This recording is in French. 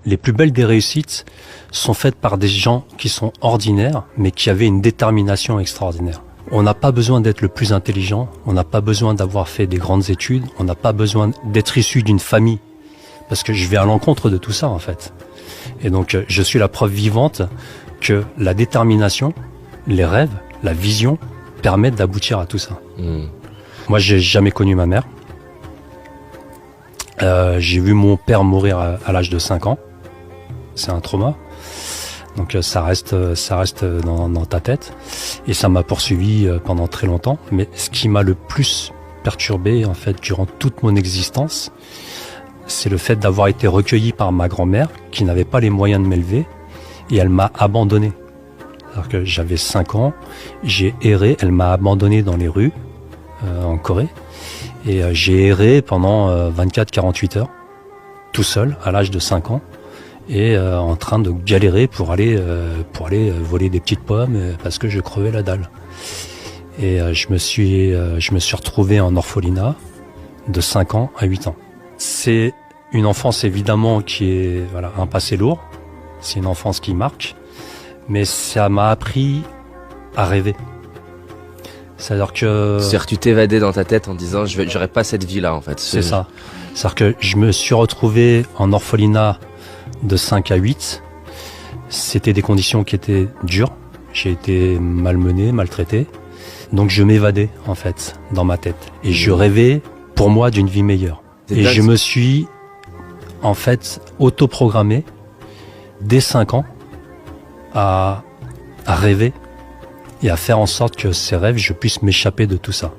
Les plus belles des réussites sont faites par des gens qui sont ordinaires, mais qui avaient une détermination extraordinaire. On n'a pas besoin d'être le plus intelligent, on n'a pas besoin d'avoir fait des grandes études, on n'a pas besoin d'être issu d'une famille, parce que je vais à l'encontre de tout ça en fait. Et donc je suis la preuve vivante que la détermination, les rêves, la vision permettent d'aboutir à tout ça. Moi, j'ai jamais connu ma mère. J'ai vu mon père mourir à l'âge de 5 ans. C'est un trauma. Donc ça reste dans ta tête. Et ça m'a poursuivi pendant très longtemps. Mais ce qui m'a le plus perturbé, en fait, durant toute mon existence, c'est le fait d'avoir été recueilli par ma grand-mère, qui n'avait pas les moyens de m'élever, et elle m'a abandonné. Alors que j'avais 5 ans, j'ai erré, elle m'a abandonné dans les rues, en Corée. Et j'ai erré pendant 24-48 heures, tout seul, à l'âge de 5 ans, et en train de galérer pour aller voler des petites pommes parce que je crevais la dalle. Et je me suis retrouvé en orphelinat de 5 ans à 8 ans. C'est une enfance évidemment qui est un passé lourd, c'est une enfance qui marque, mais ça m'a appris à rêver. C'est-à-dire que... C'est-à-dire que tu t'évadais dans ta tête en disant j'aurais pas cette vie-là en fait. C'est ça. C'est-à-dire que je me suis retrouvé en orphelinat de 5 à 8. C'était des conditions qui étaient dures. J'ai été malmené, maltraité. Donc je m'évadais en fait dans ma tête. Et je rêvais pour moi d'une vie meilleure. Et je me suis en fait autoprogrammé dès 5 ans à rêver et à faire en sorte que ces rêves, je puisse m'échapper de tout ça.